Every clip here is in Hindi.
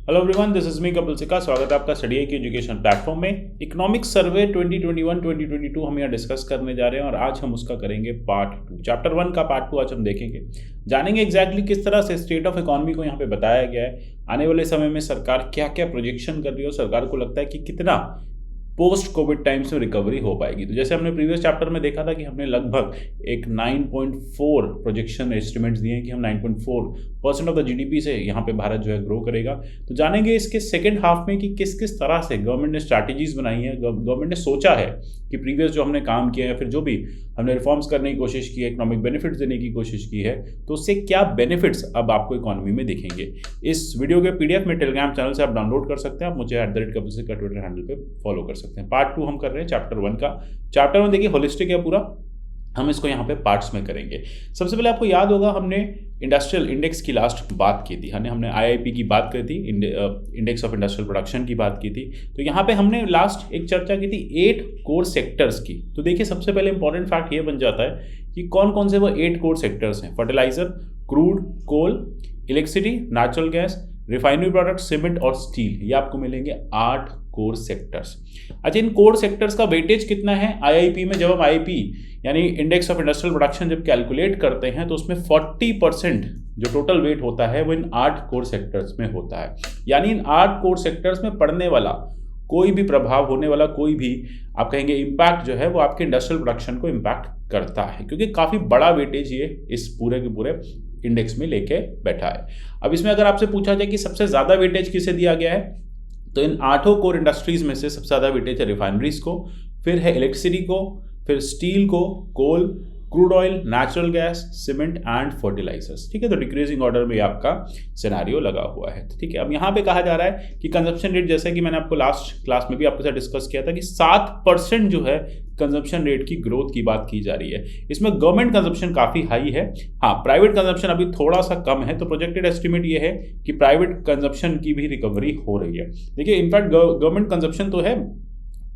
Hello everyone, this is me Kapil सिक्का। स्वागत है आपका स्टडी की एजुकेशन प्लेटफॉर्म में। इकोनॉमिक सर्वे 2021-2022 हम यहाँ डिस्कस करने जा रहे हैं और आज हम उसका करेंगे पार्ट 2। चैप्टर 1 का पार्ट 2 आज हम देखेंगे, जानेंगे एग्जैक्टली किस तरह से स्टेट ऑफ इकोनॉमी को यहाँ पे बताया गया है। आने वाले समय में सरकार क्या क्या प्रोजेक्शन कर रही है और सरकार को लगता है कि कितना पोस्ट कोविड टाइम्स में रिकवरी हो पाएगी। तो जैसे हमने प्रीवियस चैप्टर में देखा था कि हमने लगभग एक 9.4 प्रोजेक्शन एस्टिमेट्स दिए हैं कि हम 9.4% ऑफ द जीडीपी से यहाँ पे भारत जो है ग्रो करेगा। तो जानेंगे इसके सेकेंड हाफ में कि किस किस तरह से गवर्नमेंट ने स्ट्रैटेजीज बनाई है, गवर्नमेंट ने सोचा है कि प्रीवियस जो हमने काम किया है, फिर जो भी हमने रिफॉर्म्स करने की कोशिश की है, इकोनॉमिक बेनिफिट्स देने की कोशिश की है, तो उससे क्या बेनिफिट्स अब आपको इकोनॉमी में दिखेंगे। इस वीडियो के पीडीएफ में टेलीग्राम चैनल से आप डाउनलोड कर सकते हैं। आप मुझे @कपिल का ट्विटर हैंडल पे फॉलो कर सकते हैं। पार्ट 2 हम कर रहे हैं चैप्टर 1 का। चैप्टर 1 देखिए होलिस्टिक है पूरा, हम इसको यहाँ पे पार्ट्स में करेंगे। सबसे पहले आपको याद होगा हमने इंडस्ट्रियल इंडेक्स की लास्ट बात की थी, हमने आईआईपी की बात करी थी, इंडेक्स ऑफ इंडस्ट्रियल प्रोडक्शन की बात की थी। तो यहाँ पे हमने लास्ट एक चर्चा की थी 8 कोर सेक्टर्स की। तो देखिए सबसे पहले इंपॉर्टेंट फैक्ट ये बन जाता है कि कौन कौन से वो 8 कोर सेक्टर्स हैं। Fertiliser, crude, coal, electricity, natural gas, refinery product, cement और स्टील। ये आपको मिलेंगे 8 कोर सेक्टर्स। अच्छा, इन कोर सेक्टर्स का वेटेज कितना है आईआईपी में? जब हम आईआईपी यानी इंडेक्स ऑफ इंडस्ट्रियल प्रोडक्शन जब कैलकुलेट करते हैं तो उसमें 40% जो टोटल वेट होता है वो इन 8 कोर सेक्टर्स में होता है। यानी इन 8 कोर सेक्टर्स में पड़ने वाला कोई भी प्रभाव, होने वाला कोई भी आप कहेंगे इम्पैक्ट जो है वो आपके इंडस्ट्रियल प्रोडक्शन को इम्पैक्ट करता है, क्योंकि काफ़ी बड़ा वेटेज ये इस पूरे के पूरे इंडेक्स में लेके बैठा है। अब इसमें अगर आपसे पूछा जाए कि सबसे ज़्यादा वेटेज किसे दिया गया है, तो इन 8 कोर इंडस्ट्रीज में से सबसे ज़्यादा वेटेज है रिफाइनरीज को, फिर है इलेक्ट्रिसिटी को, फिर स्टील को, coal, crude oil, natural gas, cement and fertilisers. ठीक है, तो डिक्रीजिंग ऑर्डर में आपका सिनेरियो लगा हुआ है। ठीक है, अब यहाँ पे कहा जा रहा है कि कंजप्शन रेट, जैसे कि मैंने आपको लास्ट क्लास में भी आपके साथ डिस्कस किया था कि 7% जो है कंजप्शन रेट की ग्रोथ की बात की जा रही है। इसमें गवर्नमेंट कंजप्शन काफ़ी हाई है, हाँ प्राइवेट कंजप्शन अभी थोड़ा सा कम है। तो प्रोजेक्टेड एस्टिमेट ये है कि प्राइवेट कंजप्शन की भी रिकवरी हो रही है। देखिए इनफैक्ट गवर्नमेंट कंजप्शन तो है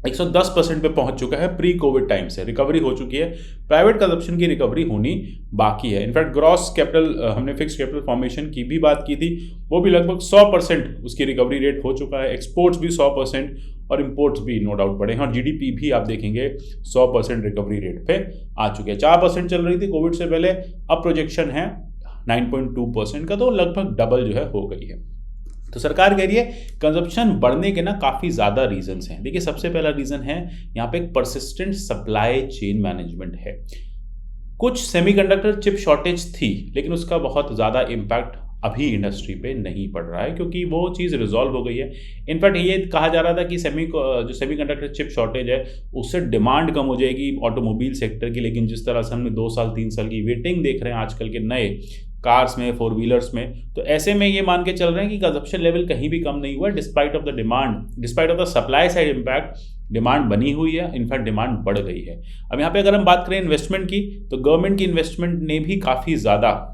110% पे पहुंच चुका है, प्री कोविड टाइम से रिकवरी हो चुकी है। प्राइवेट कंजप्शन की रिकवरी होनी बाकी है। इनफैक्ट ग्रॉस कैपिटल, हमने फिक्स कैपिटल फॉर्मेशन की भी बात की थी, वो भी लगभग 100% उसकी रिकवरी रेट हो चुका है। एक्सपोर्ट्स भी 100% और इंपोर्ट्स भी नो डाउट बढ़े हैं, और जीडीपी भी आप देखेंगे 100% रिकवरी रेट पे आ चुके हैं। 4% चल रही थी कोविड से पहले, अब प्रोजेक्शन है 9.2% का, तो लगभग डबल जो है हो गई है। तो सरकार कह रही है कंजप्शन बढ़ने के ना काफ़ी ज़्यादा रीजंस हैं। देखिए सबसे पहला रीज़न है यहाँ पे एक परसिस्टेंट सप्लाई चेन मैनेजमेंट है। कुछ सेमीकंडक्टर चिप शॉर्टेज थी, लेकिन उसका बहुत ज़्यादा इम्पैक्ट अभी इंडस्ट्री पे नहीं पड़ रहा है, क्योंकि वो चीज़ रिजॉल्व हो गई है। इनफैक्ट ये कहा जा रहा था कि जो सेमीकंडक्टर चिप शॉर्टेज है उससे डिमांड कम हो जाएगी ऑटोमोबाइल सेक्टर की, लेकिन जिस तरह से हमने 2 साल 3 साल की वेटिंग देख रहे हैं आजकल के नए कार्स में, 4 व्हीलर्स में, तो ऐसे में ये मान के चल रहे हैं कि कंजप्शन लेवल कहीं भी कम नहीं हुआ despite of the demand, despite of the supply side impact. Demand बनी हुई है, इनफैक्ट डिमांड बढ़ गई है। अब यहाँ पे अगर हम बात करें इन्वेस्टमेंट की, तो गवर्नमेंट की इन्वेस्टमेंट ने भी काफ़ी ज़्यादा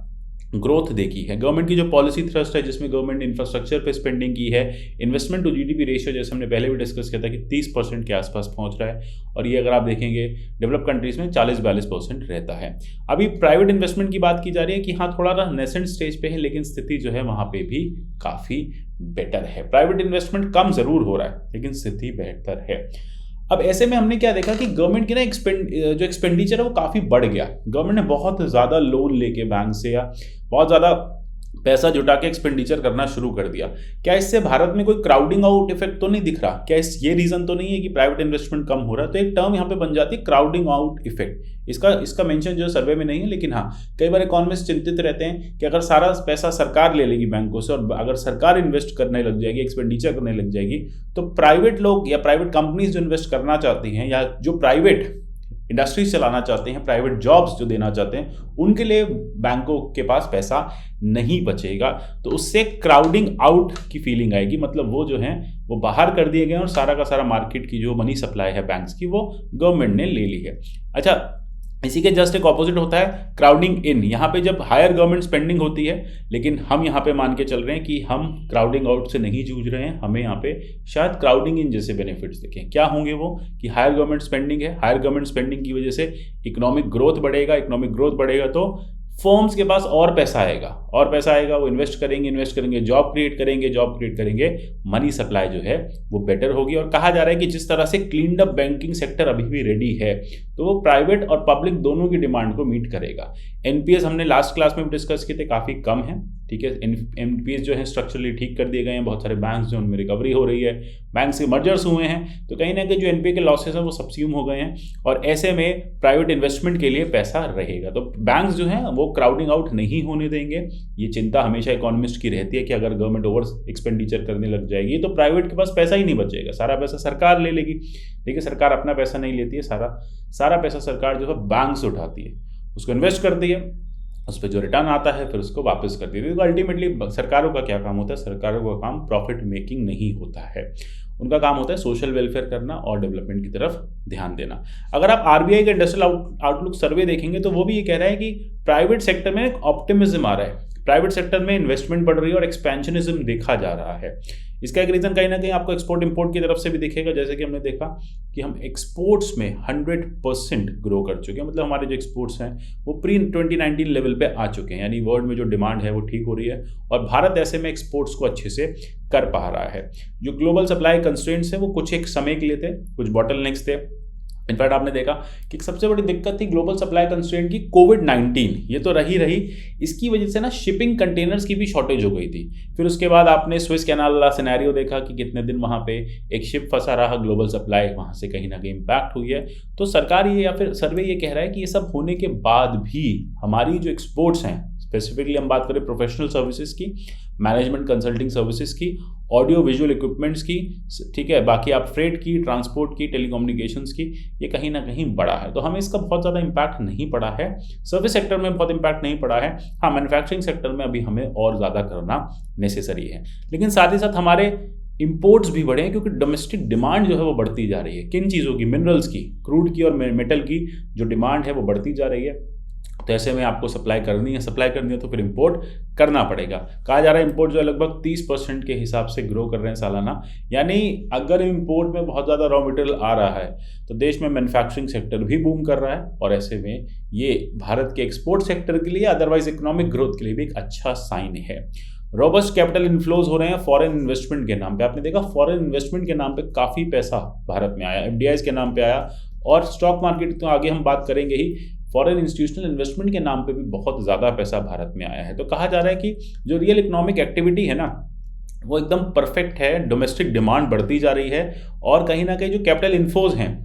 ग्रोथ देखी है। गवर्नमेंट की जो पॉलिसी थ्रस्ट है, जिसमें गवर्नमेंट ने इंफ्रास्ट्रक्चर पे स्पेंडिंग की है, इन्वेस्टमेंट टू जीडीपी रेशियो जैसे हमने पहले भी डिस्कस किया था कि 30% के आसपास पहुंच रहा है, और ये अगर आप देखेंगे डेवलप कंट्रीज में 40-42% रहता है। अभी प्राइवेट इन्वेस्टमेंट की बात की जा रही है कि हाँ थोड़ा नेसेंट स्टेज पे है, लेकिन स्थिति जो है वहाँ पे भी काफ़ी बेटर है। प्राइवेट इन्वेस्टमेंट कम ज़रूर हो रहा है, लेकिन स्थिति बेहतर है। अब ऐसे में हमने क्या देखा कि गवर्नमेंट की ना जो एक्सपेंडिचर है वो काफ़ी बढ़ गया। गवर्नमेंट ने बहुत ज़्यादा लोन लेके बैंक से या बहुत ज़्यादा पैसा जुटा के एक्सपेंडिचर करना शुरू कर दिया। क्या इससे भारत में कोई क्राउडिंग आउट इफेक्ट तो नहीं दिख रहा? क्या ये रीज़न तो नहीं है कि प्राइवेट इन्वेस्टमेंट कम हो रहा है? तो एक टर्म यहाँ पे बन जाती है क्राउडिंग आउट इफेक्ट। इसका मेंशन जो सर्वे में नहीं है, लेकिन हाँ कई बार इकोनॉमिस्ट चिंतित रहते हैं कि अगर सारा पैसा सरकार ले लेगी बैंकों से, और अगर सरकार इन्वेस्ट करने लग जाएगी, एक्सपेंडिचर करने लग जाएगी, तो प्राइवेट लोग या प्राइवेट कंपनीज जो इन्वेस्ट करना चाहती हैं या जो प्राइवेट इंडस्ट्रीज चलाना चाहते हैं, प्राइवेट जॉब्स जो देना चाहते हैं, उनके लिए बैंकों के पास पैसा नहीं बचेगा। तो उससे क्राउडिंग आउट की फीलिंग आएगी, मतलब वो जो है वो बाहर कर दिए गए और सारा का सारा मार्केट की जो मनी सप्लाई है बैंक्स की वो गवर्नमेंट ने ले ली है। अच्छा, इसी के जस्ट एक ऑपोजिट होता है क्राउडिंग इन। यहाँ पे जब हायर गवर्नमेंट स्पेंडिंग होती है, लेकिन हम यहाँ पे मान के चल रहे हैं कि हम क्राउडिंग आउट से नहीं जूझ रहे हैं, हमें यहाँ पे शायद क्राउडिंग इन जैसे बेनिफिट्स दिखें। क्या होंगे वो? कि हायर गवर्नमेंट स्पेंडिंग है, हायर गवर्नमेंट स्पेंडिंग की वजह से इकोनॉमिक ग्रोथ बढ़ेगा, इकोनॉमिक ग्रोथ बढ़ेगा तो फर्म्स के पास और पैसा आएगा, वो इन्वेस्ट करेंगे, जॉब क्रिएट करेंगे, मनी सप्लाई जो है वो बेटर होगी। और कहा जा रहा है कि जिस तरह से क्लीनड अप बैंकिंग सेक्टर अभी भी रेडी है, तो वो प्राइवेट और पब्लिक दोनों की डिमांड को मीट करेगा। एनपीएस हमने लास्ट क्लास में भी डिस्कस किए थे, काफ़ी कम है, ठीक है। एनपीएस जो है स्ट्रक्चरली ठीक कर दिए गए हैं, बहुत सारे बैंक्स जो उनमें रिकवरी हो रही है, बैंक से मर्जर्स हुए हैं, तो कहीं ना कहीं जो एनपीए के लॉसेस हैं वो सब्स्यूम हो गए हैं, और ऐसे में प्राइवेट इन्वेस्टमेंट के लिए पैसा रहेगा। तो बैंक्स जो हैं वो क्राउडिंग आउट नहीं होने देंगे। ये चिंता हमेशा इकोनॉमिस्ट की रहती है कि अगर गवर्नमेंट ओवर एक्सपेंडिचर करने लग जाएगी तो प्राइवेट के पास पैसा ही नहीं बचेगा, सारा पैसा सरकार ले लेगी। देखिए, सरकार अपना पैसा नहीं लेती है, सारा पैसा सरकार जो है बैंक से उठाती है, उसको इन्वेस्ट करती है, उस पर जो रिटर्न आता है फिर उसको वापस कर देती है। तो अल्टीमेटली सरकारों का क्या काम होता है? सरकारों का काम प्रॉफिट मेकिंग नहीं होता है, उनका काम होता है सोशल वेलफेयर करना और डेवलपमेंट की तरफ ध्यान देना। अगर आप आरबीआई का इंडस्ट्रियल आउटलुक सर्वे देखेंगे तो वो भी ये कह रहा है कि प्राइवेट सेक्टर में एक ऑप्टिमिज्म आ रहा है, प्राइवेट सेक्टर में इन्वेस्टमेंट बढ़ रही है और एक्सपेंशनिज्म देखा जा रहा है। इसका एक रीज़न कहीं ना कहीं आपको एक्सपोर्ट इंपोर्ट की तरफ से भी दिखेगा, जैसे कि हमने देखा कि हम एक्सपोर्ट्स में 100% ग्रो कर चुके हैं, मतलब हमारे जो एक्सपोर्ट्स हैं वो प्री 2019 लेवल पे आ चुके हैं, यानी वर्ल्ड में जो डिमांड है वो ठीक हो रही है और भारत ऐसे में एक्सपोर्ट्स को अच्छे से कर पा रहा है। जो ग्लोबल सप्लाई कंस्ट्रेंट्स है वो कुछ एक समय के लिए थे, कुछ बॉटलनेक्स थे। इनफैक्ट आपने देखा कि सबसे बड़ी दिक्कत थी ग्लोबल सप्लाई कंस्ट्रेंट की कोविड-19, ये तो रही, इसकी वजह से ना शिपिंग कंटेनर्स की भी शॉर्टेज हो गई थी। फिर उसके बाद आपने स्विस कैनाल वाला सिनेरियो देखा कि कितने दिन वहाँ पे एक शिप फंसा रहा, ग्लोबल सप्लाई वहाँ से कहीं ना कहीं इम्पैक्ट हुई है। तो सरकार ये या फिर सर्वे ये कह रहा है कि ये सब होने के बाद भी हमारी जो एक्सपोर्ट्स हैं, स्पेसिफिकली हम बात करें प्रोफेशनल सर्विसेज की, मैनेजमेंट कंसल्टिंग सर्विसेज की, ऑडियो विजुअल इक्विपमेंट्स की, ठीक है, बाकी आप फ्रेट की, ट्रांसपोर्ट की, टेलीकम्युनिकेशंस की, ये कहीं ना कहीं बड़ा है। तो हमें इसका बहुत ज़्यादा इम्पैक्ट नहीं पड़ा है, सर्विस सेक्टर में बहुत इम्पैक्ट नहीं पड़ा है। हाँ, मैन्युफैक्चरिंग सेक्टर में अभी हमें और ज़्यादा करना नेसेसरी है, लेकिन साथ ही साथ हमारे इंपोर्ट्स भी बढ़े हैं क्योंकि डोमेस्टिक डिमांड जो है वो बढ़ती जा रही है। किन चीज़ों की? मिनरल्स की, क्रूड की और मेटल की जो डिमांड है वो बढ़ती जा रही है। तो ऐसे में आपको सप्लाई करनी है तो फिर इंपोर्ट करना पड़ेगा। कहा जा रहा है इंपोर्ट जो है लगभग 30% के हिसाब से ग्रो कर रहे हैं सालाना, यानी अगर इंपोर्ट में बहुत ज़्यादा रॉ मटेरियल आ रहा है तो देश में मैन्युफैक्चरिंग सेक्टर भी बूम कर रहा है, और ऐसे में ये भारत के एक्सपोर्ट सेक्टर के लिए, अदरवाइज इकोनॉमिक ग्रोथ के लिए भी एक अच्छा साइन है। रोबस्ट कैपिटल इन्फ्लोज हो रहे हैं फॉरेन इन्वेस्टमेंट के नाम पे। आपने देखा फॉरेन इन्वेस्टमेंट के नाम पे काफ़ी पैसा भारत में आया, एफडीआईज के नाम पे आया, और स्टॉक मार्केट तो आगे हम बात करेंगे ही, फॉरेन इंस्टीट्यूशनल इन्वेस्टमेंट के नाम पे भी बहुत ज़्यादा पैसा भारत में आया है। तो कहा जा रहा है कि जो रियल इकोनॉमिक एक्टिविटी है ना वो एकदम परफेक्ट है, डोमेस्टिक डिमांड बढ़ती जा रही है, और कहीं ना कहीं जो कैपिटल इन्फ्लोज हैं,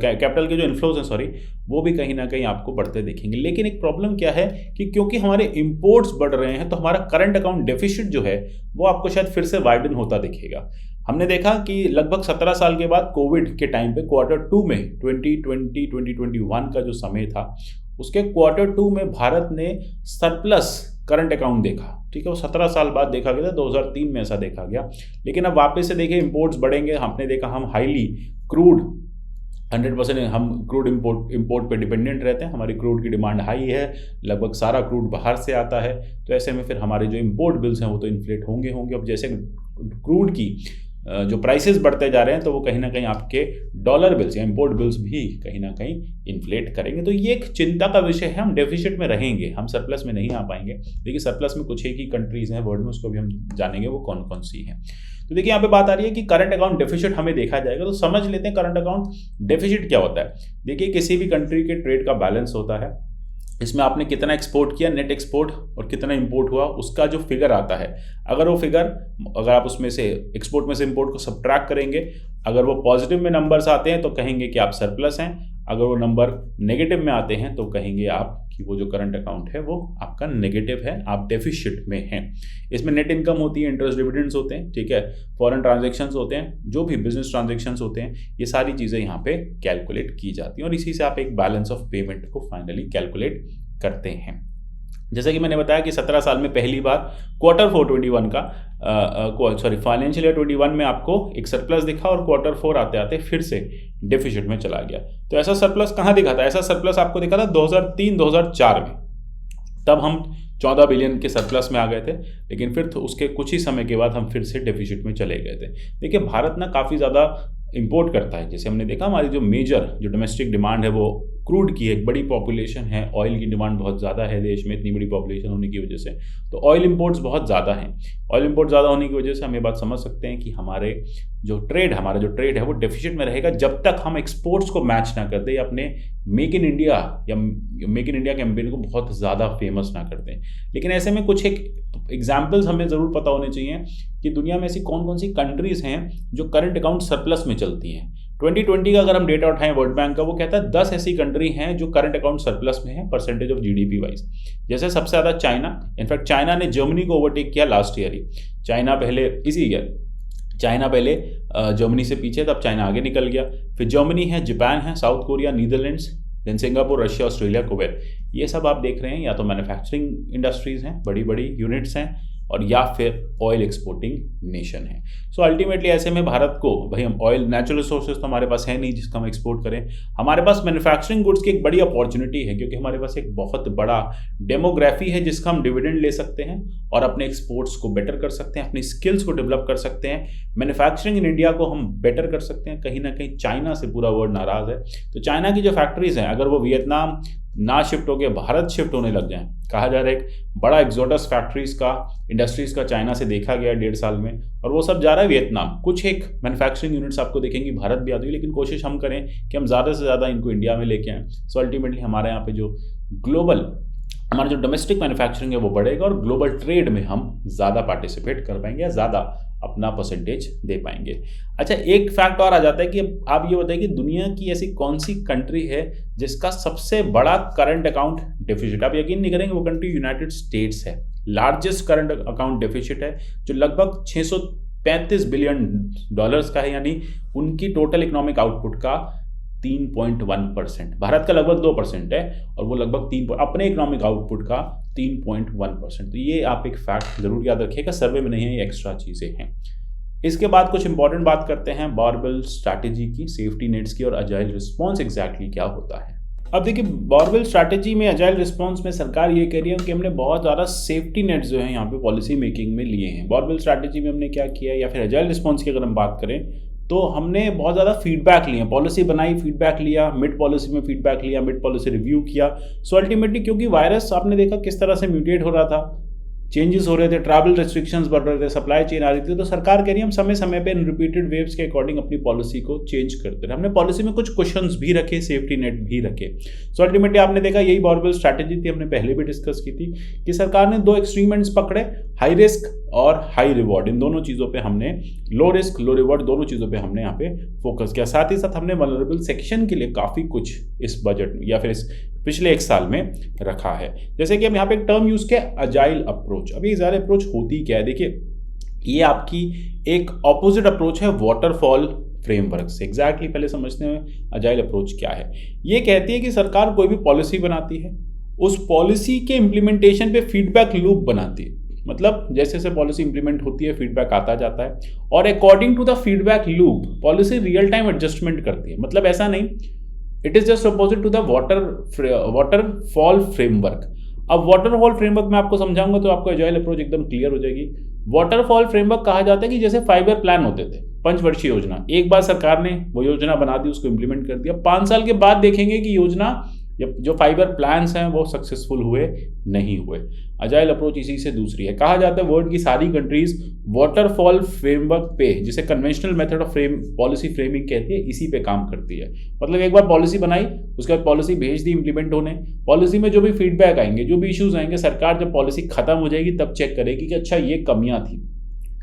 कैपिटल के जो इन्फ्लोज हैं सॉरी, वो भी कहीं ना कहीं आपको बढ़ते दिखेंगे। लेकिन एक प्रॉब्लम क्या है कि क्योंकि हमारे इंपोर्ट्स बढ़ रहे हैं तो हमारा करंट अकाउंट डेफिसिट जो है वो आपको शायद फिर से वाइडन होता दिखेगा। हमने देखा कि लगभग 17 साल के बाद कोविड के टाइम पे Q2 में 2020-2021 का जो समय था, उसके Q2 में भारत ने सरप्लस करंट अकाउंट देखा, ठीक है, वो 17 साल बाद देखा गया था, 2003 में ऐसा देखा गया। लेकिन अब वापस से देखिए इंपोर्ट्स बढ़ेंगे। हमने देखा हम हाईली क्रूड 100% हम क्रूड इंपोर्ट पे डिपेंडेंट रहते हैं, हमारी क्रूड की डिमांड हाई है, लगभग सारा क्रूड बाहर से आता है। तो ऐसे में फिर हमारे जो इंपोर्ट बिल्स हैं वो तो इन्फ्लेट होंगे। अब जैसे क्रूड की जो प्राइसेस बढ़ते जा रहे हैं तो वो कहीं ना कहीं आपके डॉलर बिल्स या इंपोर्ट बिल्स भी कहीं ना कहीं इन्फ्लेट करेंगे। तो ये एक चिंता का विषय है। हम डेफिसिट में रहेंगे, हम सरप्लस में नहीं आ पाएंगे। देखिए सरप्लस में कुछ एक ही कंट्रीज़ हैं वर्ल्ड में, उसको भी हम जानेंगे वो कौन कौन सी हैं। तो देखिए यहाँ पे बात आ रही है कि करंट अकाउंट डेफिसिट हमें देखा जाएगा। तो समझ लेते हैं करंट अकाउंट डेफिसिट क्या होता है। देखिए किसी भी कंट्री के ट्रेड का बैलेंस होता है, इसमें आपने कितना एक्सपोर्ट किया, नेट एक्सपोर्ट, और कितना इंपोर्ट हुआ, उसका जो फिगर आता है, अगर वो फिगर, अगर आप उसमें से एक्सपोर्ट में से इंपोर्ट को सब्ट्रैक्ट करेंगे, अगर वो पॉजिटिव में नंबर्स आते हैं तो कहेंगे कि आप सरप्लस हैं, अगर वो नंबर नेगेटिव में आते हैं तो कहेंगे आप कि वो जो करंट अकाउंट है वो आपका नेगेटिव है, आप डेफिसिट में हैं। इसमें नेट इनकम होती है, इंटरेस्ट डिविडेंड्स होते हैं, ठीक है, फॉरेन ट्रांजैक्शंस होते हैं, जो भी बिजनेस ट्रांजैक्शंस होते हैं, ये सारी चीज़ें यहाँ पे कैलकुलेट की जाती हैं और इसी से आप एक बैलेंस ऑफ पेमेंट को फाइनली कैलकुलेट करते हैं। जैसा कि मैंने बताया कि 17 साल में पहली बार Q4 21 का फाइनेंशियल ईयर 21 में आपको एक सरप्लस दिखा और Q4 आते आते फिर से डेफिसिट में चला गया। तो ऐसा सरप्लस कहाँ दिखा था? ऐसा सरप्लस आपको दिखा था 2003-2004 में, तब हम 14 बिलियन के सरप्लस में आ गए थे, लेकिन फिर उसके कुछ ही समय के बाद हम फिर से डेफिसिट में चले गए थे। देखिए भारत ना काफ़ी ज़्यादा इंपोर्ट करता है, जैसे हमने देखा हमारी जो मेजर जो डोमेस्टिक डिमांड है वो क्रूड की एक बड़ी पॉपुलेशन है, ऑयल की डिमांड बहुत ज़्यादा है देश में, इतनी बड़ी पॉपुलेशन होने की वजह से, तो ऑयल इंपोर्ट्स बहुत ज़्यादा हैं। ऑयल इंपोर्ट ज़्यादा होने की वजह से हम ये बात समझ सकते हैं कि हमारा जो ट्रेड है वो डेफिसिट में रहेगा जब तक हम एक्सपोर्ट्स को मैच ना कर दें या अपने मेक इन इंडिया कैंपेन को बहुत ज़्यादा फेमस ना कर दें। लेकिन ऐसे में कुछ एक एग्जाम्पल्स हमें ज़रूर पता होने चाहिए कि दुनिया में ऐसी कौन कौन सी कंट्रीज़ हैं जो करंट अकाउंट सरप्लस में चलती हैं। 2020 का अगर हम डेटा उठाएं वर्ल्ड बैंक का, वो कहता है 10 ऐसी कंट्री हैं जो करंट अकाउंट सरप्लस में है परसेंटेज ऑफ जीडीपी वाइज। जैसे सबसे ज़्यादा चाइना, इनफैक्ट चाइना ने जर्मनी को ओवरटेक किया लास्ट ईयर ही। चाइना पहले जर्मनी से पीछे, तब चाइना आगे निकल गया। फिर जर्मनी है, जापान है, South Korea, Netherlands, then Singapore, Russia, Australia, Kuwait. ये सब आप देख रहे हैं या तो मैन्युफैक्चरिंग इंडस्ट्रीज़ हैं, बड़ी बड़ी यूनिट्स हैं, और या फिर ऑयल एक्सपोर्टिंग नेशन है। सो अल्टीमेटली ऐसे में भारत को, भाई हम ऑयल नेचुरल रिसोर्सेज तो हमारे पास है नहीं जिसका हम एक्सपोर्ट करें, हमारे पास मैन्युफैक्चरिंग गुड्स की एक बड़ी अपॉर्चुनिटी है, क्योंकि हमारे पास एक बहुत बड़ा डेमोग्राफी है जिसका हम डिविडेंड ले सकते हैं और अपने एक्सपोर्ट्स को बेटर कर सकते हैं, अपनी स्किल्स को डेवलप कर सकते हैं, मैन्युफैक्चरिंग इन इंडिया को हम बेटर कर सकते हैं। कहीं ना कहीं चाइना से पूरा वर्ल्ड नाराज़ है, तो चाइना की जो फैक्ट्रीज हैं अगर वो वियतनाम ना शिफ्ट होकर भारत शिफ्ट होने लग जाएं, कहा जा रहा है एक बड़ा एक्सोडस इंडस्ट्रीज़ का चाइना से देखा गया 1.5 साल में, और वो सब जा रहा है वियतनाम। कुछ एक मैन्युफैक्चरिंग यूनिट्स आपको देखेंगे भारत भी आती है, लेकिन कोशिश हम करें कि हम ज़्यादा से ज़्यादा इनको इंडिया में लेके आएँ। सो अल्टीमेटली हमारे यहाँ पे जो हमारा जो डोमेस्टिक मैन्युफैक्चरिंग है वो बढ़ेगा और ग्लोबल ट्रेड में हम ज़्यादा पार्टिसिपेट कर पाएंगे या ज़्यादा अपना परसेंटेज दे पाएंगे। अच्छा, एक फैक्ट और आ जाता है कि आप ये बताइए कि दुनिया की ऐसी कौन सी कंट्री है जिसका सबसे बड़ा करंट अकाउंट डेफिसिट, आप यकीन नहीं करेंगे, वो कंट्री यूनाइटेड स्टेट्स है। लार्जेस्ट करंट अकाउंट डेफिसिट है जो लगभग 635 बिलियन डॉलर्स का है, यानी उनकी टोटल इकोनॉमिक आउटपुट का 3.1%। भारत का लगभग 2% है और वो लगभग 3 अपने इकोनॉमिक आउटपुट का 3.1%। तो ये आप एक फैक्ट जरूर याद रखिएगा, सर्वे में नहीं है, ये एक्स्ट्रा चीज़ें हैं। इसके बाद कुछ इंपॉर्टेंट बात करते हैं बारबेल स्ट्रैटेजी की, सेफ्टी नेट्स की और अजाइल रिस्पॉन्स एग्जैक्टली क्या होता है। अब देखिए, बारबेल स्ट्रैटेजी में, अजाइल रिस्पॉन्स में सरकार ये कह रही है कि हमने बहुत ज़्यादा सेफ्टी नेट्स जो है यहाँ पे पॉलिसी मेकिंग में लिए हैं। बारबेल स्ट्रैटेजी में हमने क्या किया, या फिर अजाइल रिस्पॉन्स की अगर हम बात करें तो हमने बहुत ज़्यादा फीडबैक लिए, पॉलिसी बनाई, फीडबैक लिया, मिड पॉलिसी में फीडबैक लिया, मिड पॉलिसी रिव्यू किया। सो अल्टीमेटली क्योंकि वायरस आपने देखा किस तरह से म्यूटेट हो रहा था, चेंजेस हो रहे थे, ट्रैवल रिस्ट्रिक्शंस बढ़ रहे थे, सप्लाई चेन आ रही थी, तो सरकार कह रही है हम समय समय पे रिपीटेड वेव्स के अकॉर्डिंग अपनी पॉलिसी को चेंज करते रहे। हमने पॉलिसी में कुछ क्वेश्चंस भी रखे, सेफ्टी नेट भी रखे। सो अल्टीमेटली आपने देखा यही बारबेल स्ट्रैटेजी थी, हमने पहले भी डिस्कस की थी कि सरकार ने 2 एक्सट्रीम एंड्स पकड़े, हाई रिस्क और हाई रिवॉर्ड। इन दोनों चीज़ों पे हमने, लो रिस्क लो रिवॉर्ड दोनों चीज़ों पे हमने यहाँ पे फोकस किया। साथ ही साथ हमने वल्नरेबल सेक्शन के लिए काफ़ी कुछ इस बजट या फिर इस पिछले 1 साल में रखा है। जैसे कि हम यहाँ पे एक टर्म यूज़ किया, अजाइल अप्रोच। अभी अजाइल अप्रोच होती क्या है, देखिए ये आपकी एक ऑपोजिट अप्रोच है वाटरफॉल फ्रेमवर्क से। एग्जैक्टली पहले समझते हैं अजाइल अप्रोच क्या है। ये कहती है कि सरकार कोई भी पॉलिसी बनाती है, उस पॉलिसी के इम्प्लीमेंटेशन पे फीडबैक लूप बनाती है। मतलब जैसे जैसे पॉलिसी इंप्लीमेंट होती है, फीडबैक आता जाता है और according to the feedback loop policy real time adjustment करती है। मतलब ऐसा नहीं, it is just opposite to the waterfall framework. अब वाटरफॉल फ्रेमवर्क मैं आपको समझाऊंगा तो आपको अजाइल अप्रोच एकदम क्लियर हो जाएगी। वाटरफॉल फ्रेमवर्क कहा जाता है कि जैसे 5 ईयर प्लान होते थे, 5 वर्षीय योजना, एक बार सरकार ने वो योजना बना दी, उसको इंप्लीमेंट कर दिया, 5 साल के बाद देखेंगे कि योजना जो 5 ईयर प्लान्स हैं वो सक्सेसफुल हुए नहीं हुए। अजाइल अप्रोच इसी से दूसरी है। कहा जाता है वर्ल्ड की सारी कंट्रीज वाटरफॉल फ्रेमवर्क पे, जिसे conventional method of policy framing कहती है, इसी पे काम करती है। मतलब एक बार पॉलिसी बनाई, उसके बाद पॉलिसी भेज दी इंप्लीमेंट होने, पॉलिसी में जो भी फीडबैक आएंगे, जो भी इश्यूज आएंगे, सरकार जब पॉलिसी खत्म हो जाएगी तब चेक करेगी कि अच्छा ये कमियां थी।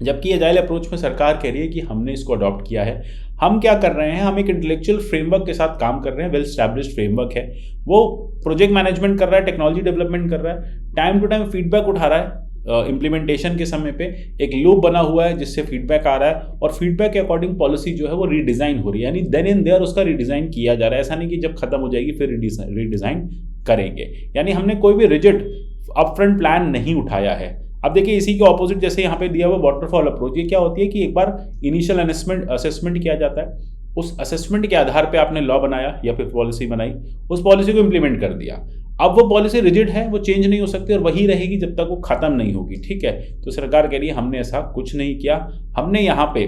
जबकि अजाइल अप्रोच में सरकार कह रही है कि हमने इसको अडॉप्ट किया है। हम क्या कर रहे हैं, हम एक इंटेलेक्चुअल फ्रेमवर्क के साथ काम कर रहे हैं, वेल एस्टैब्लिश्ड फ्रेमवर्क है, वो प्रोजेक्ट मैनेजमेंट कर रहा है, टेक्नोलॉजी डेवलपमेंट कर रहा है, टाइम टू टाइम फीडबैक उठा रहा है, इम्प्लीमेंटेशन के समय पे एक लूप बना हुआ है जिससे फीडबैक आ रहा है और फीडबैक के अकॉर्डिंग पॉलिसी जो है वो रीडिज़ाइन हो रही है, यानी देन इन देयर उसका रीडिज़ाइन किया जा रहा है। ऐसा नहीं कि जब खत्म हो जाएगी फिर रीडिज़ाइन करेंगे, यानी हमने कोई भी रिजिड अपफ्रंट प्लान नहीं उठाया है। अब देखिए इसी के ऑपोजिट जैसे यहाँ पे दिया हुआ वाटरफॉल अप्रोच, ये क्या होती है कि एक बार इनिशियल असेसमेंट किया जाता है, उस असेसमेंट के आधार पे आपने लॉ बनाया या फिर पॉलिसी बनाई, उस पॉलिसी को इंप्लीमेंट कर दिया। अब वो पॉलिसी रिजिड है, वो चेंज नहीं हो सकती और वही रहेगी जब तक वो खत्म नहीं होगी, ठीक है। तो सरकार कह रही है हमने ऐसा कुछ नहीं किया, हमने यहाँ पे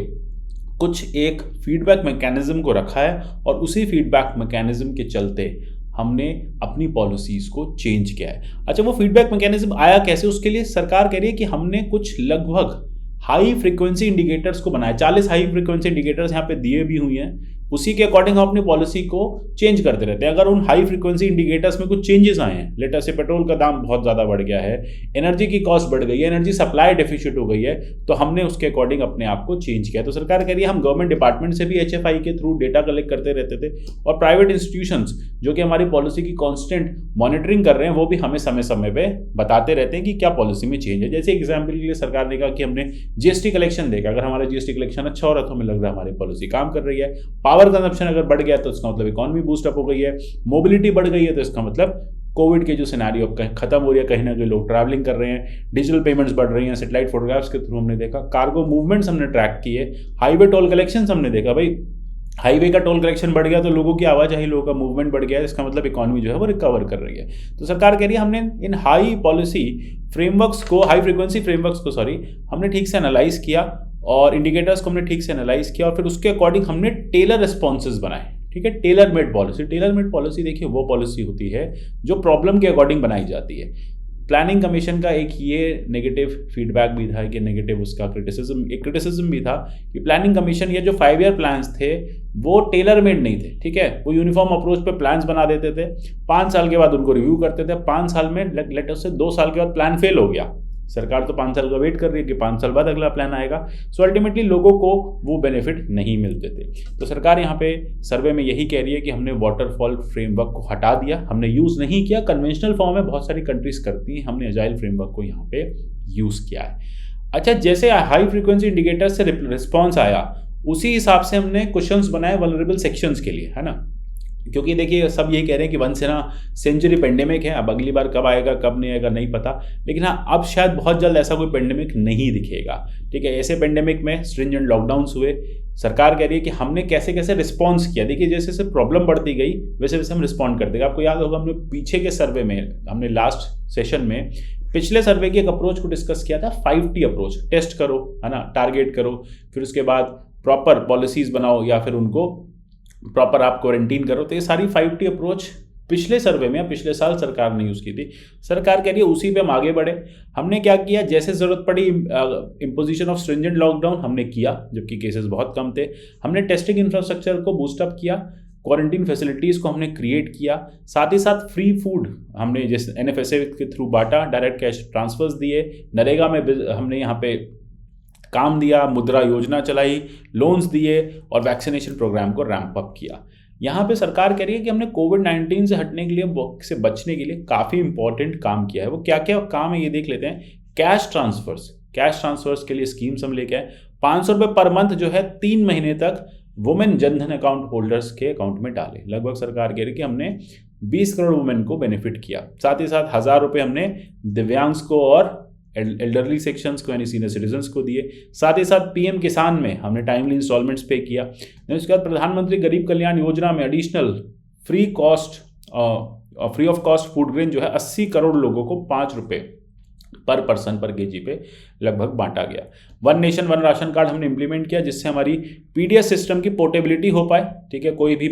कुछ एक फीडबैक मैकेनिज्म को रखा है और उसी फीडबैक मैकेनिज्म के चलते हमने अपनी पॉलिसीज़ को चेंज किया है। अच्छा, वो फीडबैक मैकेनिज्म आया कैसे, उसके लिए सरकार कह रही है कि हमने कुछ लगभग हाई फ्रीक्वेंसी इंडिकेटर्स को बनाया। 40 हाई फ्रीक्वेंसी इंडिकेटर्स यहाँ पे दिए भी हुई हैं, उसी के अकॉर्डिंग हम अपनी पॉलिसी को चेंज करते रहते हैं। अगर उन हाई फ्रीक्वेंसी इंडिकेटर्स में कुछ चेंजेस आए हैं, लेटर से पेट्रोल का दाम बहुत ज़्यादा बढ़ गया है, एनर्जी की कॉस्ट बढ़ गई है, एनर्जी सप्लाई डेफिशिट हो गई है, तो हमने उसके अकॉर्डिंग अपने आप को चेंज किया। तो सरकार कह रही है हम गवर्नमेंट डिपार्टमेंट से भी HFI के थ्रू डेटा कलेक्ट करते रहते थे, और प्राइवेट इंस्टीट्यूशंस जो कि हमारी पॉलिसी की कॉन्स्टेंट मॉनिटरिंग कर रहे हैं, वो भी हमें समय समय पर बताते रहते हैं कि क्या पॉलिसी में चेंज है। जैसे एग्जाम्पल के लिए सरकार ने कहा कि हमने GST कलेक्शन देखा, अगर हमारा GST कलेक्शन अच्छा हो रहा है तो हमें लग रहा है हमारी पॉलिसी काम कर रही है। पावर कंजप्शन अगर बढ़ गया तो इसका मतलब इकोनॉमी बूस्ट अप हो गई है। मोबिलिटी बढ़ गई है तो इसका मतलब कोविड के जो सिनेरियो खत्म हो रही है, कहीं ना कहीं लोग ट्रैवलिंग कर रहे हैं, डिजिटल पेमेंट्स बढ़ रही हैं, सैटेलाइट फोटोग्राफ्स के थ्रू हमने देखा, कार्गो मूवमेंट्स हमने ट्रैक किए, हाईवे टोल कलेक्शन हमने देखा। भाई हाईवे का टोल कलेक्शन बढ़ गया तो लोगों की आवाजाही, लोगों का मूवमेंट बढ़ गया है, इसका मतलब इकोनॉमी जो है वो रिकवर कर रही है। तो सरकार कह रही है हमने इन हाई पॉलिसी फ्रेमवर्क्स को, हाई फ्रीक्वेंसी फ्रेमवर्क्स को हमने ठीक से एनालाइज किया, और इंडिकेटर्स को हमने ठीक से एनालाइज किया, और फिर उसके अकॉर्डिंग हमने टेलर रिस्पॉन्सेज बनाए। ठीक है, tailor made policy. Tailor made policy देखिए वो पॉलिसी होती है जो प्रॉब्लम के अकॉर्डिंग बनाई जाती है। प्लानिंग कमीशन का एक ये नेगेटिव फीडबैक भी था कि नेगेटिव उसका क्रिटिसिज्म भी था कि प्लानिंग कमीशन ये जो 5 ईयर प्लान्स थे वो टेलर मेड नहीं थे। ठीक है, वो यूनिफॉर्म अप्रोच पे प्लान्स बना देते थे, 5 साल के बाद उनको रिव्यू करते थे, 5 साल में लेटर से 2 साल के बाद प्लान फेल हो गया। सरकार तो 5 साल का वेट कर रही है कि 5 साल बाद अगला प्लान आएगा। सो अल्टीमेटली लोगों को वो बेनिफिट नहीं मिलते थे। तो सरकार यहाँ पे सर्वे में यही कह रही है कि हमने वाटरफॉल फ्रेमवर्क को हटा दिया, हमने यूज़ नहीं किया। कन्वेंशनल फॉर्म में बहुत सारी कंट्रीज करती हैं, हमने एजाइल फ्रेमवर्क को यहाँ पे यूज़ किया है। अच्छा, जैसे हाई फ्रीक्वेंसी इंडिकेटर से रिस्पॉन्स आया, उसी हिसाब से हमने क्वेश्चंस बनाए वल्नरेबल सेक्शंस के लिए, है ना। क्योंकि देखिए सब यही कह रहे हैं कि once in a century pandemic है, अब अगली बार कब आएगा कब नहीं आएगा नहीं पता, लेकिन हाँ अब शायद बहुत जल्द ऐसा कोई पेंडेमिक नहीं दिखेगा। ठीक है, ऐसे पेंडेमिक में स्ट्रिंजेंट लॉकडाउन्स हुए, सरकार कह रही है कि हमने कैसे कैसे रिस्पॉन्स किया। देखिए जैसे जैसे प्रॉब्लम बढ़ती गई वैसे वैसे हम रिस्पॉन्ड करते गए। आपको याद होगा हमने पीछे के सर्वे में, हमने लास्ट सेशन में पिछले सर्वे की एक अप्रोच को डिस्कस किया था, 5T अप्रोच। टेस्ट करो, है ना, टारगेट करो, फिर उसके बाद प्रॉपर पॉलिसीज बनाओ, या फिर उनको प्रॉपर आप क्वारंटीन करो। तो ये सारी 5T अप्रोच पिछले सर्वे में, पिछले साल सरकार ने यूज़ की थी। सरकार कह रही है उसी पे हम आगे बढ़े। हमने क्या किया, जैसे ज़रूरत पड़ी इम्पोजिशन ऑफ स्ट्रिंजेंट लॉकडाउन हमने किया, जबकि केसेस बहुत कम थे। हमने टेस्टिंग इंफ्रास्ट्रक्चर को बूस्टअप किया, क्वारंटीन फैसिलिटीज़ को हमने क्रिएट किया, साथ ही साथ फ्री फूड हमने जैसे NFSA के थ्रू बांटा, डायरेक्ट कैश ट्रांसफर्स दिए, नरेगा में हमने यहाँ पे काम दिया, मुद्रा योजना चलाई, लोन्स दिए, और वैक्सीनेशन प्रोग्राम को रैंप अप किया। यहाँ पे सरकार कह रही है कि हमने कोविड-19 से हटने के लिए, से बचने के लिए काफ़ी इंपॉर्टेंट काम किया है। वो क्या क्या काम है ये देख लेते हैं। कैश ट्रांसफर्स के लिए स्कीम्स हम लेके आए। 500 रुपये पर मंथ जो है 3 महीने तक वुमेन जनधन अकाउंट होल्डर्स के अकाउंट में डाले। लगभग सरकार कह रही है कि हमने 20 करोड़ वुमेन को बेनिफिट किया। साथ ही साथ 1000 रुपये हमने दिव्यांग्स को और एल्डरली सेक्शंस को यानी सीनियर सिटीजन्स को दिए। साथ ही साथ PM किसान में हमने टाइमली इंस्टॉलमेंट्स पे किया। उसके बाद प्रधानमंत्री गरीब कल्याण योजना में additional free of cost food grain जो है 80 करोड़ लोगों को 5 रुपये पर पर्सन पर केजी पे लगभग बांटा गया। 1 नेशन 1 राशन कार्ड हमने इंप्लीमेंट किया, जिससे हमारी PDS सिस्टम की पोर्टेबिलिटी हो पाए। ठीक है, कोई भी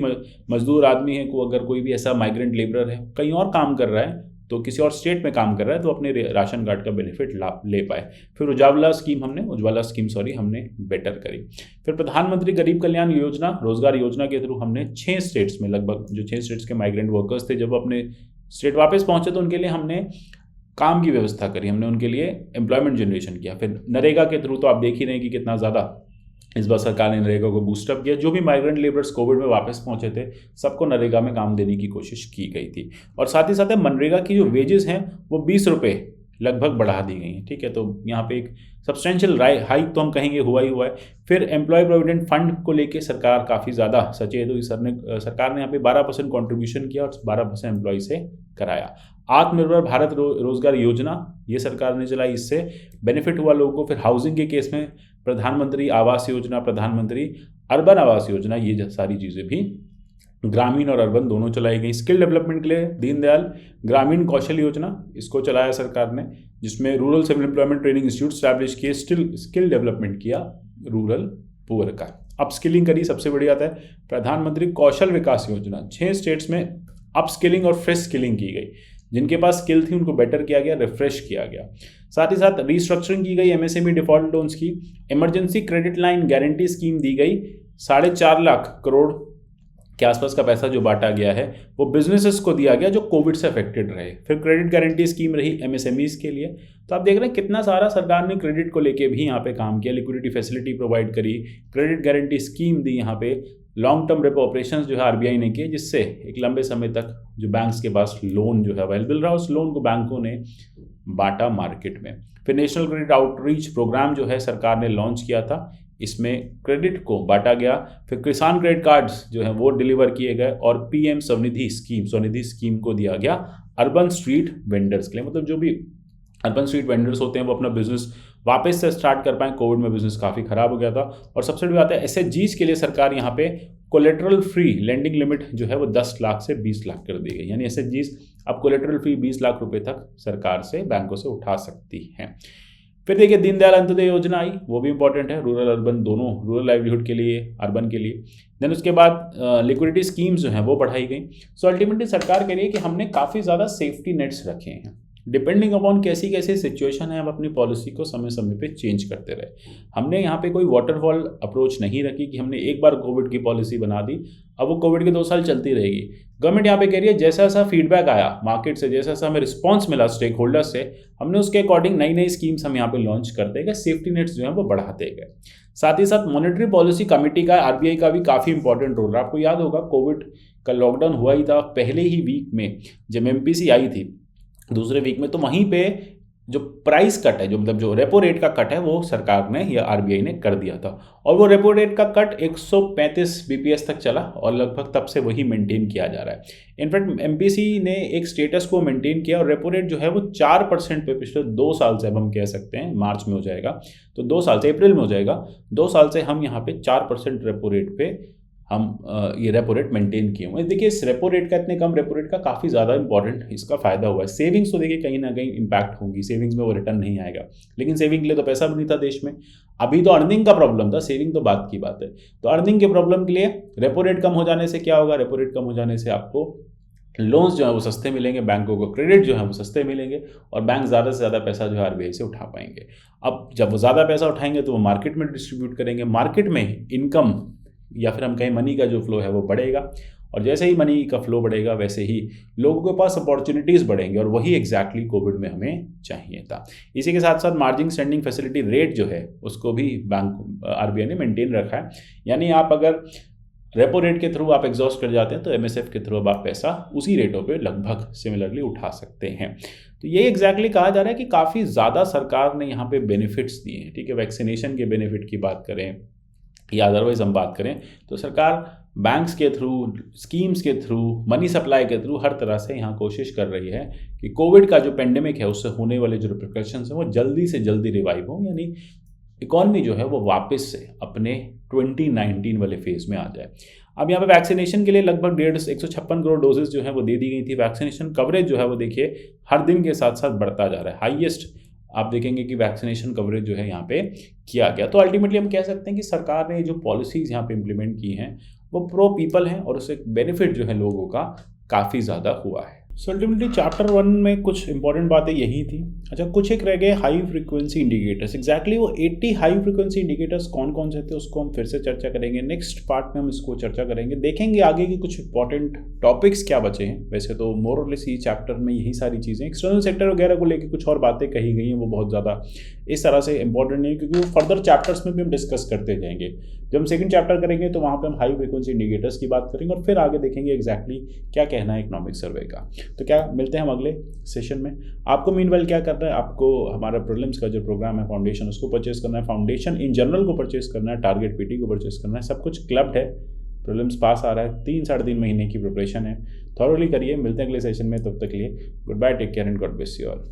मजदूर आदमी है, अगर कोई भी ऐसा माइग्रेंट लेबरर है, कहीं और काम कर रहा है, तो किसी और स्टेट में काम कर रहा है, तो अपने राशन कार्ड का बेनिफिट ले पाए। फिर उजाला स्कीम हमने बेटर करी। फिर प्रधानमंत्री गरीब कल्याण योजना, रोजगार योजना के थ्रू हमने 6 स्टेट्स में, लगभग जो 6 स्टेट्स के माइग्रेंट वर्कर्स थे, जब अपने स्टेट वापस पहुंचे तो उनके लिए हमने काम की व्यवस्था करी, हमने उनके लिए एम्प्लॉयमेंट जनरेशन किया। फिर नरेगा के थ्रू तो आप देख ही रहे हैं कि कितना ज़्यादा इस बार सरकार ने नरेगा को बूस्टअप किया। जो भी माइग्रेंट लेबर्स कोविड में वापस पहुंचे थे, सबको नरेगा में काम देने की कोशिश की गई थी। और साथ ही साथ मनरेगा की जो वेजेस हैं वो 20 रुपये लगभग बढ़ा दी गई हैं। ठीक है, तो यहाँ पे एक सब्सटेंशियल हाइक तो हम कहेंगे हुआ ही हुआ है। फिर एम्प्लॉय प्रोविडेंट फंड को लेके सरकार काफ़ी ज़्यादा सचेत हुई। सरकार ने यहाँ पे 12% कॉन्ट्रीब्यूशन किया और 12% एम्प्लॉय से कराया। आत्मनिर्भर भारत रोजगार योजना ये सरकार ने चलाई, इससे बेनिफिट हुआ लोगों को। फिर हाउसिंग के केस में प्रधानमंत्री आवास योजना, प्रधानमंत्री अर्बन आवास योजना, ये सारी चीज़ें भी ग्रामीण और अर्बन दोनों चलाई गई। स्किल डेवलपमेंट के लिए दीनदयाल ग्रामीण कौशल योजना, इसको चलाया सरकार ने, जिसमें rural civil employment training institute establish किए, स्किल डेवलपमेंट किया रूरल पुअर का, अपस्किलिंग करी। सबसे बड़ी बात है प्रधानमंत्री कौशल विकास योजना, 6 स्टेट्स में अप स्किलिंग और फ्रेश स्किलिंग की गई। जिनके पास स्किल थी उनको बेटर किया गया, रिफ्रेश किया गया। साथ ही साथ रीस्ट्रक्चरिंग की गई एमएसएमई डिफॉल्ट लोन्स की। Emergency credit line guarantee scheme दी गई। 4.5 लाख करोड़ के आसपास का पैसा जो बांटा गया है वो बिजनेसेस को दिया गया जो कोविड से अफेक्टेड रहे। फिर क्रेडिट गारंटी स्कीम रही एमएसएमईज के लिए। तो आप देख रहे हैं कितना सारा सरकार ने क्रेडिट को लेके भी यहाँ पे काम किया, लिक्विडिटी फैसिलिटी प्रोवाइड करी, क्रेडिट गारंटी स्कीम दी, यहाँ पे लॉन्ग टर्म रेपो ऑपरेशंस जो है आरबीआई ने किए, जिससे एक लंबे समय तक जो बैंक्स के पास लोन जो है अवेलेबल रहा, उस लोन को बैंकों ने बांटा मार्केट में। फिर नेशनल क्रेडिट आउटरीच प्रोग्राम जो है सरकार ने लॉन्च किया था, इसमें क्रेडिट को बांटा गया। फिर किसान क्रेडिट कार्ड्स जो हैं वो डिलीवर किए गए और पीएम स्वनिधि स्कीम को दिया गया अर्बन स्ट्रीट वेंडर्स के लिए। मतलब जो भी अर्बन स्ट्रीट वेंडर्स होते हैं वो अपना बिजनेस वापस से स्टार्ट कर पाएँ। कोविड में बिजनेस काफ़ी खराब हो गया था। और सबसे बड़ी बात है एसएचजीज के लिए सरकार यहाँ पे कोलेटरल फ्री लेंडिंग लिमिट जो है वो 10 लाख से 20 लाख कर दी गई। यानी एसएचजीज अब कोलेटरल फ्री 20 लाख रुपए तक सरकार से बैंकों से उठा सकती हैं। फिर देखिए दीनदयाल अंत्योदय योजना आई, वो भी इंपॉर्टेंट है, रूरल अर्बन दोनों, रूरल लाइवलीहुड के लिए, अर्बन के लिए। देन उसके बाद लिक्विडिटी स्कीम्स जो हैं वो बढ़ाई गई। सो अल्टीमेटली सरकार कह रही है कि हमने काफ़ी ज़्यादा सेफ्टी नेट्स रखे हैं। डिपेंडिंग अपॉन कैसी कैसी सिचुएशन है हम अपनी पॉलिसी को समय समय पे चेंज करते रहे। हमने यहाँ पे कोई वाटरफॉल अप्रोच नहीं रखी कि हमने एक बार कोविड की पॉलिसी बना दी अब वो कोविड के 2 साल चलती रहेगी। गवर्नमेंट यहाँ पे कह रही है जैसा जैसा फीडबैक आया मार्केट से, जैसा जैसा हमें रिस्पॉन्स मिला स्टेक होल्डर्स से, हमने उसके अकॉर्डिंग नई नई स्कीम्स हम यहाँ पे लॉन्च करते गए, सेफ्टी नेट्स जो है वो बढ़ाते गए। साथ ही साथ मॉनेटरी पॉलिसी कमेटी का, आरबीआई का भी काफ़ी इंपॉर्टेंट रोल है। आपको याद होगा कोविड का लॉकडाउन हुआ ही था, पहले ही वीक में जब एमपीसी आई थी दूसरे वीक में, तो वहीं पे जो प्राइस कट है, जो मतलब जो रेपो रेट का कट है वो सरकार ने या आरबीआई ने कर दिया था। और वो रेपो रेट का कट 135 बीपीएस तक चला और लगभग तब से वही मेंटेन किया जा रहा है। इनफैक्ट एमपीसी ने एक स्टेटस को मेंटेन किया और रेपो रेट जो है वो 4% पे पिछले 2 साल से, अब हम कह सकते हैं मार्च में हो जाएगा तो 2 साल से, अप्रैल में हो जाएगा, 2 साल से हम यहाँ पे 4% रेपो रेट पे हम ये रेपो रेट मेंटेन किए हुए हैं। देखिए इस रेपो रेट का, इतने कम रेपो रेट का काफ़ी ज़्यादा इंपॉर्टेंट इसका फायदा हुआ है। सेविंग्स तो देखिए कहीं ना कहीं इंपैक्ट होगी, सेविंग्स में वो रिटर्न नहीं आएगा, लेकिन सेविंग के लिए तो पैसा भी नहीं था देश में। अभी तो अर्निंग का प्रॉब्लम था, सेविंग तो बात की बात है। तो अर्निंग के प्रॉब्लम के लिए रेपो रेट कम हो जाने से क्या होगा, रेपो रेट कम हो जाने से आपको लोन्स जो है वो सस्ते मिलेंगे, बैंकों को क्रेडिट जो है वो सस्ते मिलेंगे और बैंक ज़्यादा से ज़्यादा पैसा जो है आरबीआई से उठा पाएंगे। अब जब वो ज़्यादा पैसा उठाएंगे तो वो मार्केट में डिस्ट्रीब्यूट करेंगे, मार्केट में इनकम या फिर हम कहें मनी का जो फ्लो है वो बढ़ेगा और जैसे ही मनी का फ्लो बढ़ेगा वैसे ही लोगों के पास अपॉर्चुनिटीज़ बढ़ेंगे और वही एग्जैक्टली कोविड में हमें चाहिए था। इसी के साथ साथ मार्जिन स्टैंडिंग फैसिलिटी रेट जो है उसको भी बैंक आरबीआई ने मेंटेन रखा है। यानी आप अगर रेपो रेट के थ्रू आप एग्जॉस्ट कर जाते हैं तो एमएसएफ के थ्रू अब आप पैसा उसी रेटों पे लगभग सिमिलरली उठा सकते हैं। तो ये एग्जैक्टली कहा जा रहा है कि काफ़ी ज़्यादा सरकार ने यहाँ पे बेनिफिट्स दिए हैं। ठीक है, वैक्सीनेशन के बेनिफिट की बात करें या अदरवाइज हम बात करें तो सरकार बैंक्स के थ्रू, स्कीम्स के थ्रू, मनी सप्लाई के थ्रू हर तरह से यहाँ कोशिश कर रही है कि कोविड का जो पेंडेमिक है उससे होने वाले जो रिपरकशंस हैं वो जल्दी से जल्दी रिवाइव हो, यानी इकॉनमी जो है वो वापस से अपने 2019 वाले फेज में आ जाए। अब यहाँ पे वैक्सीनेशन के लिए लगभग 156 करोड़ डोजेस जो है वो दे दी गई थी। वैक्सीनेशन कवरेज जो है वो देखिए हर दिन के साथ साथ बढ़ता जा रहा है, हाईएस्ट आप देखेंगे कि वैक्सीनेशन कवरेज जो है यहाँ पे किया गया। तो अल्टीमेटली हम कह सकते हैं कि सरकार ने जो पॉलिसीज़ यहाँ पे इम्प्लीमेंट की हैं वो प्रो पीपल हैं और उससे बेनिफिट जो है लोगों का काफ़ी ज़्यादा हुआ है। सो अल्टीमेटली चैप्टर 1 में कुछ इंपॉर्टेंट बातें यही थी। अच्छा, कुछ एक रह गए हाई फ्रीक्वेंसी इंडिकेटर्स। एग्जैक्टली वो 80 हाई फ्रीक्वेंसी इंडिकेटर्स कौन कौन से थे उसको हम फिर से चर्चा करेंगे। नेक्स्ट पार्ट में हम इसको चर्चा करेंगे, देखेंगे आगे की कुछ इंपॉर्टेंट टॉपिक्स क्या बचे हैं। वैसे तो मोर और लेस ही चैप्टर में यही सारी चीज़ें, एक्सटर्नल सेक्टर वगैरह को लेकर कुछ और बातें कही गई हैं, वो बहुत ज़्यादा इस तरह से इंपॉर्टेंट नहीं है क्योंकि वो फर्दर चैप्टर्स में भी हम डिस्कस करते जाएंगे। जब हम सेकंड चैप्टर करेंगे तो वहाँ पे हम हाई फ्रीक्वेंसी इंडिकेटर्स की बात करेंगे और फिर आगे देखेंगे एग्जैक्टली क्या कहना है इकोनॉमिक सर्वे का। तो क्या मिलते हैं हम अगले सेशन में। आपको मीनवाइल क्या करना है, आपको हमारा प्रीलिम्स का जो प्रोग्राम है फाउंडेशन उसको परचेस करना है, फाउंडेशन इन जनरल को परचेस करना है, टारगेट पीटी को परचेस करना है। सब कुछ क्लब्ड है, प्रीलिम्स पास आ रहा है, 3-3.5 महीने की प्रिपरेशन है, थॉरोली करिए। मिलते हैं अगले सेशन में, तब तक के लिए good bye, take care and God bless you all.